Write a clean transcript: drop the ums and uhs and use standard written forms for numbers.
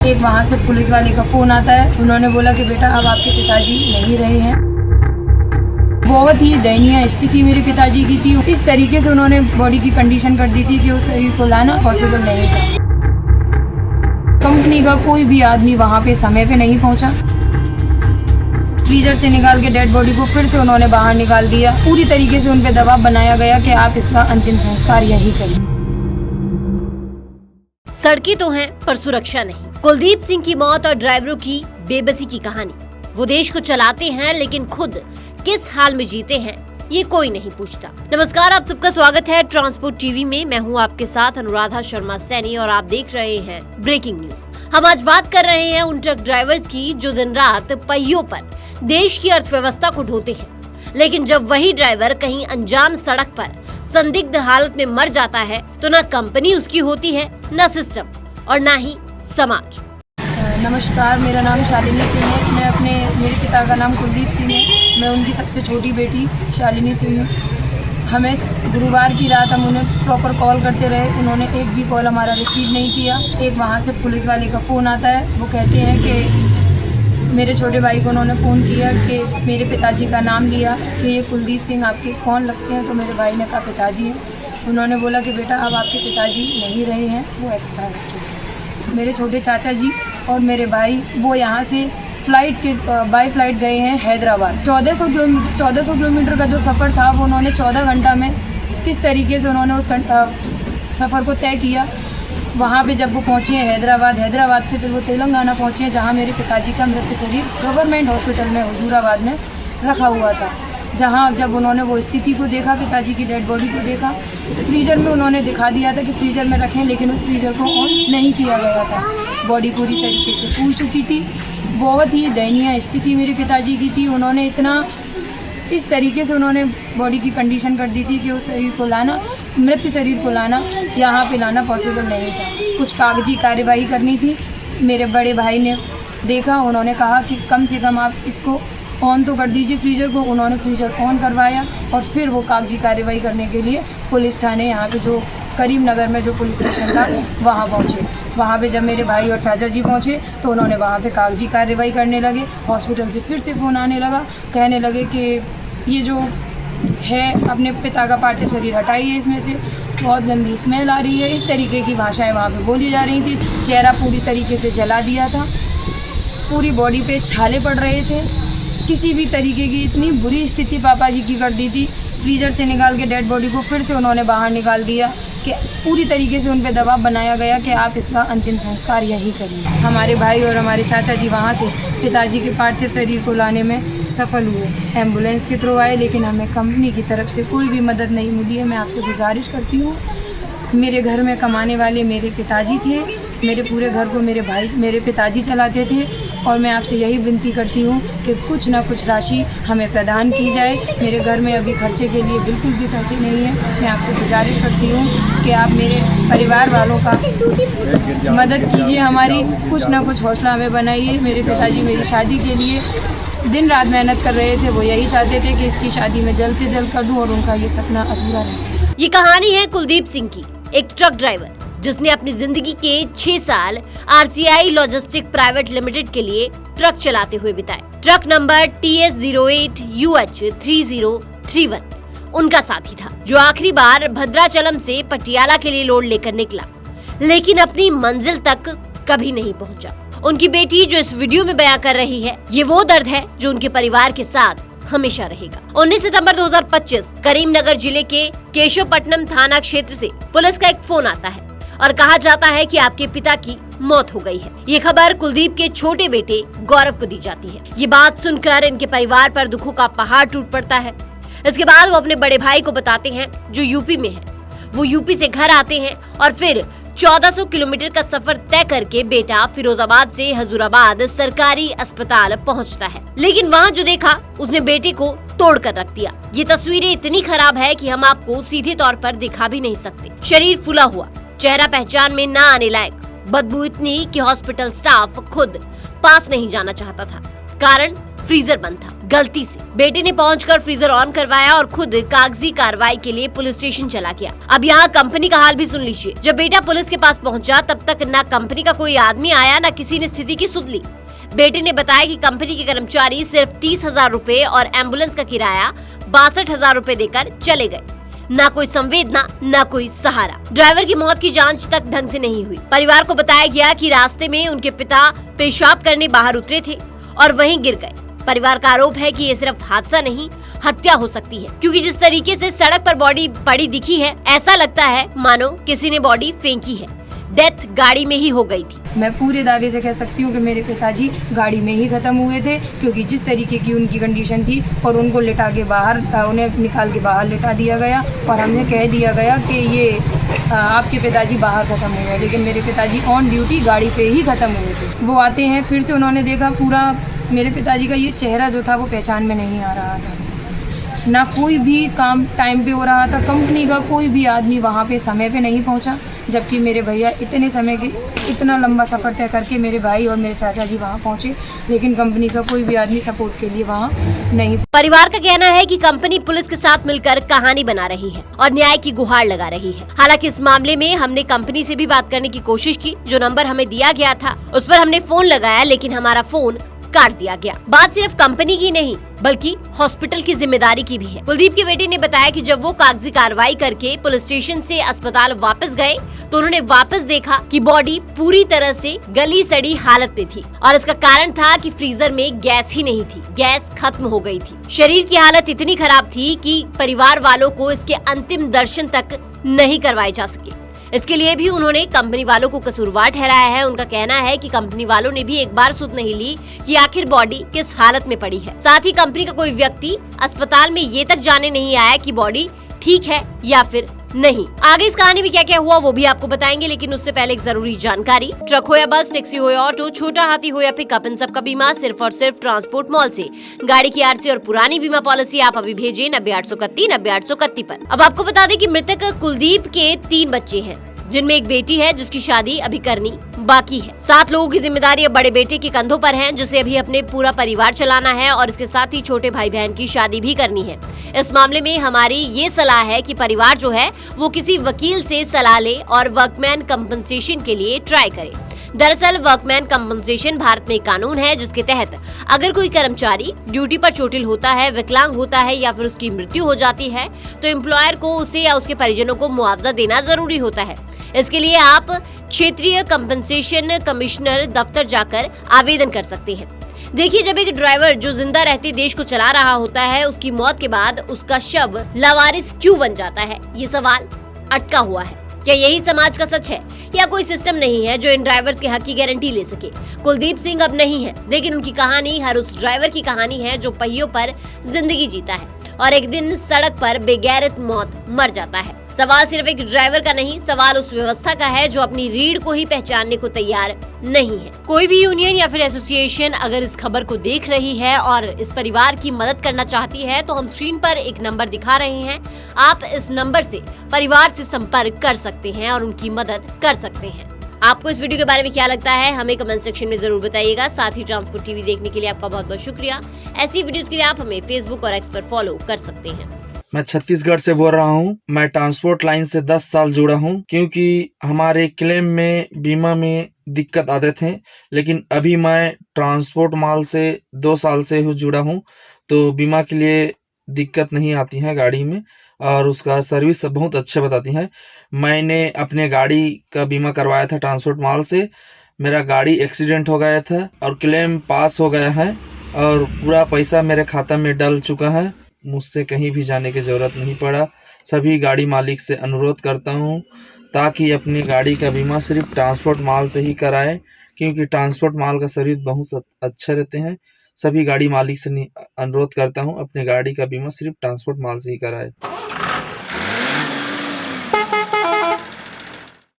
एक वहाँ से पुलिस वाले का फ़ोन आता है। उन्होंने बोला कि बेटा अब आपके पिताजी नहीं रहे हैं। बहुत ही दयनीय स्थिति मेरे पिताजी की थी। इस तरीके से उन्होंने बॉडी की कंडीशन कर दी थी कि उस शरीर को लाना पॉसिबल नहीं था। कंपनी का कोई भी आदमी वहाँ पे समय पे नहीं पहुँचा। फ्रीजर से निकाल के डेड बॉडी को फिर से उन्होंने बाहर निकाल दिया। पूरी तरीके से उन पे दबाव बनाया गया कि आप इसका अंतिम संस्कार यही करें। सड़कें तो हैं पर सुरक्षा नहीं। कुलदीप सिंह की मौत और ड्राइवरों की बेबसी की कहानी। वो देश को चलाते हैं लेकिन खुद किस हाल में जीते हैं ये कोई नहीं पूछता। नमस्कार, आप सबका स्वागत है ट्रांसपोर्ट टीवी में। मैं हूं आपके साथ अनुराधा शर्मा सैनी और आप देख रहे हैं ब्रेकिंग न्यूज। हम आज बात कर रहे हैं उन ट्रक ड्राइवर्स की जो दिन रात पहियों पर देश की अर्थव्यवस्था को ढोते हैं, लेकिन जब वही ड्राइवर कहीं अनजान सड़क पर संदिग्ध हालत में मर जाता है तो न कंपनी उसकी होती है, न सिस्टम और न ही समाज। नमस्कार, मेरा नाम शालिनी सिंह है। मेरे पिता का नाम कुलदीप सिंह है। मैं उनकी सबसे छोटी बेटी शालिनी सिंह हूँ। हमें गुरुवार की रात हम उन्हें प्रॉपर कॉल करते रहे, उन्होंने एक भी कॉल हमारा रिसीव नहीं किया। एक वहाँ से पुलिस वाले का फ़ोन आता है। वो कहते हैं कि मेरे छोटे भाई को उन्होंने फ़ोन किया कि मेरे पिताजी का नाम लिया कि ये कुलदीप सिंह आपके कौन लगते हैं। तो मेरे भाई ने कहा पिताजी हैं। उन्होंने बोला कि बेटा अब आपके पिताजी नहीं रहे हैं, वो एक्सपायर हो चुके हैं। मेरे छोटे चाचा जी और मेरे भाई वो यहाँ से बाई फ्लाइट गए हैं हैदराबाद। 1400 किलोमीटर का जो सफ़र था वो उन्होंने 14 घंटा में किस तरीके से उन्होंने उस सफ़र को तय किया। वहाँ पे जब वो पहुँचे हैं हैदराबाद से फिर वो तेलंगाना पहुँचे हैं, जहाँ मेरे पिताजी का मृत शरीर गवर्नमेंट हॉस्पिटल में हुजूराबाद में रखा हुआ था। जहाँ जब उन्होंने वो स्थिति को देखा, पिताजी की डेड बॉडी को देखा, फ्रीजर में उन्होंने दिखा दिया था कि फ्रीजर में रखें, लेकिन उस फ्रीजर को ऑन नहीं किया गया था। बॉडी पूरी तरीके से फूल चुकी थी। बहुत ही दयनीय स्थिति मेरे पिताजी की थी। उन्होंने इस तरीके से उन्होंने बॉडी की कंडीशन कर दी थी कि उस शरीर को लाना, मृत शरीर को लाना, यहाँ पे लाना पॉसिबल नहीं था। कुछ कागजी कार्यवाही करनी थी। मेरे बड़े भाई ने देखा, उन्होंने कहा कि कम से कम आप इसको ऑन तो कर दीजिए फ्रीजर को। उन्होंने फ्रीजर ऑन करवाया और फिर वो कागजी कार्यवाही करने के लिए पुलिस थाने यहाँ पे जो करीम नगर में जो पुलिस स्टेशन था वहाँ पहुँचे। वहाँ पे जब मेरे भाई और चाचा जी पहुँचे तो उन्होंने वहाँ पे कागजी कार्यवाही करने लगे। हॉस्पिटल से फिर से फ़ोन आने लगा, कहने लगे कि ये जो है अपने पिता का पार्थिव शरीर हटाइए, इसमें से बहुत गंदी स्मेल आ रही है। इस तरीके की भाषाएँ वहाँ पे बोली जा रही थी। चेहरा पूरी तरीके से जला दिया था, पूरी बॉडी पे छाले पड़ रहे थे। किसी भी तरीके की इतनी बुरी स्थिति पापा जी की कर दी थी। फ्रीजर से निकाल के डेड बॉडी को फिर से उन्होंने बाहर निकाल दिया कि पूरी तरीके से उन पे दबाव बनाया गया कि आप इसका अंतिम संस्कार यही करिए। हमारे भाई और हमारे चाचा जी वहाँ से पिताजी के पार्थिव शरीर को लाने में सफल हुए। एम्बुलेंस के थ्रू आए, लेकिन हमें कंपनी की तरफ से कोई भी मदद नहीं मिली है। मैं आपसे गुजारिश करती हूँ, मेरे घर में कमाने वाले मेरे पिताजी थे। मेरे पूरे घर को मेरे पिताजी चलाते थे और मैं आपसे यही विनती करती हूँ कि कुछ ना कुछ राशि हमें प्रदान की जाए। मेरे घर में अभी खर्चे के लिए बिल्कुल भी पैसे नहीं हैं। मैं आपसे गुजारिश करती हूँ कि आप मेरे परिवार वालों का मदद कीजिए, हमारी कुछ ना कुछ हौसला हमें बनाइए। मेरे पिताजी मेरी शादी के लिए दिन रात मेहनत कर रहे थे। वो यही चाहते थे कि इसकी शादी मैं जल्द से जल्द कर दूँ और उनका ये सपना अधूरा रहे। ये कहानी है कुलदीप सिंह की, एक ट्रक ड्राइवर जिसने अपनी जिंदगी के 6 साल RCI लॉजिस्टिक प्राइवेट लिमिटेड के लिए ट्रक चलाते हुए बिताए। ट्रक नंबर TS08UH3031 उनका साथी था, जो आखिरी बार भद्राचलम से पटियाला के लिए लोड लेकर निकला, लेकिन अपनी मंजिल तक कभी नहीं पहुंचा। उनकी बेटी जो इस वीडियो में बयां कर रही है, ये वो दर्द है जो उनके परिवार के साथ हमेशा रहेगा। 19 सितंबर 2025 करीमनगर जिले के केशवपट्टनम थाना क्षेत्र से पुलिस का एक फोन आता है और कहा जाता है कि आपके पिता की मौत हो गई है। ये खबर कुलदीप के छोटे बेटे गौरव को दी जाती है। ये बात सुनकर इनके परिवार पर दुखों का पहाड़ टूट पड़ता है। इसके बाद वो अपने बड़े भाई को बताते हैं जो यूपी में है। वो यूपी से घर आते हैं और फिर 1400 किलोमीटर का सफर तय करके बेटा फिरोजाबाद से हजूराबाद सरकारी अस्पताल पहुंचता है, लेकिन वहां जो देखा उसने बेटे को तोड़ कर रख दिया। ये तस्वीरें इतनी खराब है कि हम आपको सीधे तौर पर दिखा भी नहीं सकते। शरीर फूला हुआ, चेहरा पहचान में ना आने लायक, बदबू इतनी कि हॉस्पिटल स्टाफ खुद पास नहीं जाना चाहता था। कारण फ्रीजर बंद था। गलती से बेटे ने पहुंचकर फ्रीजर ऑन करवाया और खुद कागजी कार्रवाई के लिए पुलिस स्टेशन चला गया। अब यहाँ कंपनी का हाल भी सुन लीजिए। जब बेटा पुलिस के पास पहुंचा तब तक न कंपनी का कोई आदमी आया, न किसी ने स्थिति की सुध ली। बेटे ने बताया कि कंपनी के कर्मचारी सिर्फ 30,000 रुपए और एम्बुलेंस का किराया 62,000 रुपए देकर चले गए। ना कोई संवेदना, ना कोई सहारा। ड्राइवर की मौत की जांच तक ढंग से नहीं हुई। परिवार को बताया गया कि रास्ते में उनके पिता पेशाब करने बाहर उतरे थे और वहीं गिर गए। परिवार का आरोप है कि ये सिर्फ हादसा नहीं, हत्या हो सकती है, क्योंकि जिस तरीके से सड़क पर बॉडी पड़ी दिखी है, ऐसा लगता है मानो किसी ने बॉडी फेंकी है। डेथ गाड़ी में ही हो गई थी। मैं पूरे दावे से कह सकती हूँ कि मेरे पिताजी गाड़ी में ही खत्म हुए थे, क्योंकि जिस तरीके की उनकी कंडीशन थी और उनको लिटा के बाहर, उन्हें निकाल के बाहर लिटा दिया गया और हमने कह दिया गया कि ये आपके पिताजी बाहर खत्म हुए, लेकिन मेरे पिताजी ऑन ड्यूटी गाड़ी पे ही खत्म हुए थे। वो आते हैं, फिर से उन्होंने देखा पूरा मेरे पिताजी का ये चेहरा जो था वो पहचान में नहीं आ रहा था। ना कोई भी काम टाइम पे हो रहा था। कंपनी का कोई भी आदमी वहाँ पे समय पे नहीं पहुँचा, जबकि मेरे भैया इतने समय के इतना लंबा सफ़र तय करके मेरे भाई और मेरे चाचा जी वहाँ पहुँचे, लेकिन कंपनी का कोई भी आदमी सपोर्ट के लिए वहाँ नहीं। परिवार का कहना है कि कंपनी पुलिस के साथ मिलकर कहानी बना रही है और न्याय की गुहार लगा रही है। हालांकि इस मामले में हमने कंपनी से भी बात करने की कोशिश की। जो नंबर हमें दिया गया था उस पर हमने फोन लगाया, लेकिन हमारा फोन काट दिया गया। बात सिर्फ कंपनी की नहीं बल्कि हॉस्पिटल की जिम्मेदारी की भी है। कुलदीप के बेटे ने बताया कि जब वो कागजी कार्रवाई करके पुलिस स्टेशन से अस्पताल वापस गए तो उन्होंने वापस देखा कि बॉडी पूरी तरह से गली सड़ी हालत में थी और इसका कारण था कि फ्रीजर में गैस ही नहीं थी, गैस खत्म हो गई थी। शरीर की हालत इतनी खराब थी कि परिवार वालों को इसके अंतिम दर्शन तक नहीं करवाए जा सके। इसके लिए भी उन्होंने कंपनी वालों को कसूरवार ठहराया है। उनका कहना है कि कंपनी वालों ने भी एक बार सुध नहीं ली कि आखिर बॉडी किस हालत में पड़ी है। साथ ही कंपनी का कोई व्यक्ति अस्पताल में ये तक जानने नहीं आया कि बॉडी ठीक है या फिर नहीं। आगे इस कहानी में क्या क्या हुआ वो भी आपको बताएंगे, लेकिन उससे पहले एक जरूरी जानकारी। ट्रक हो या बस, टैक्सी हो या ऑटो, छोटा हाथी हो या पिकअप, इन सब का बीमा सिर्फ और सिर्फ ट्रांसपोर्ट मॉल से। गाड़ी की आरसी और पुरानी बीमा पॉलिसी आप अभी भेजिए 90-831 पर। अब आपको बता दें कि मृतक कुलदीप के 3 बच्चे हैं, जिनमें एक बेटी है जिसकी शादी अभी करनी बाकी है। 7 लोगों की जिम्मेदारी अब बड़े बेटे के कंधों पर है, जिसे अभी अपने पूरा परिवार चलाना है और इसके साथ ही छोटे भाई बहन की शादी भी करनी है। इस मामले में हमारी ये सलाह है कि परिवार जो है वो किसी वकील से सलाह ले और वर्कमैन कंपनसेशन के लिए ट्राई करे। दरअसल वर्कमैन कंपनसेशन भारत में एक कानून है जिसके तहत अगर कोई कर्मचारी ड्यूटी पर चोटिल होता है, विकलांग होता है या फिर उसकी मृत्यु हो जाती है तो एम्प्लॉयर को उसे या उसके परिजनों को मुआवजा देना जरूरी होता है। इसके लिए आप क्षेत्रीय कंपनसेशन कमिश्नर दफ्तर जाकर आवेदन कर सकते हैं। देखिए, जब एक ड्राइवर जो जिंदा रहते देश को चला रहा होता है, उसकी मौत के बाद उसका शव लावारिस क्यों बन जाता है, ये सवाल अटका हुआ है। क्या यही समाज का सच है या कोई सिस्टम नहीं है जो इन ड्राइवर्स के हक की गारंटी ले सके? कुलदीप सिंह अब नहीं है, लेकिन उनकी कहानी हर उस ड्राइवर की कहानी है जो पहियों पर जिंदगी जीता है और एक दिन सड़क पर बेगैरत मौत मर जाता है। सवाल सिर्फ एक ड्राइवर का नहीं, सवाल उस व्यवस्था का है जो अपनी रीढ़ को ही पहचानने को तैयार नहीं है। कोई भी यूनियन या फिर एसोसिएशन अगर इस खबर को देख रही है और इस परिवार की मदद करना चाहती है तो हम स्क्रीन पर एक नंबर दिखा रहे हैं। आप इस नंबर से परिवार से संपर्क कर सकते हैं और उनकी मदद कर सकते हैं। आपको इस वीडियो के बारे में क्या लगता है हमें कमेंट सेक्शन में जरूर बताइएगा। साथ ही ट्रांसपोर्ट टीवी देखने के लिए आपका बहुत बहुत शुक्रिया। ऐसी वीडियोस के लिए आप हमें फेसबुक और एक्स पर फॉलो कर सकते हैं। मैं छत्तीसगढ़ से बोल रहा हूँ। मैं ट्रांसपोर्ट लाइन से 10 साल जुड़ा हूँ, क्योंकि हमारे क्लेम में बीमा में दिक्कत आते थे। लेकिन अभी मैं ट्रांसपोर्ट माल से 2 साल से जुड़ा हूँ, तो बीमा के लिए दिक्कत नहीं आती है गाड़ी में और उसका सर्विस बहुत अच्छे बताती हैं। मैंने अपने गाड़ी का बीमा करवाया था ट्रांसपोर्ट माल से। मेरा गाड़ी एक्सीडेंट हो गया था और क्लेम पास हो गया है और पूरा पैसा मेरे खाता में डल चुका है। मुझसे कहीं भी जाने की ज़रूरत नहीं पड़ा। सभी गाड़ी मालिक से अनुरोध करता हूँ ताकि अपनी गाड़ी का बीमा सिर्फ ट्रांसपोर्ट माल से ही कराएं, क्योंकि ट्रांसपोर्ट माल का सर्विस बहुत अच्छे रहते हैं। सभी गाड़ी मालिक से अनुरोध करता हूँ अपनी गाड़ी का बीमा सिर्फ ट्रांसपोर्ट माल से ही कराएं।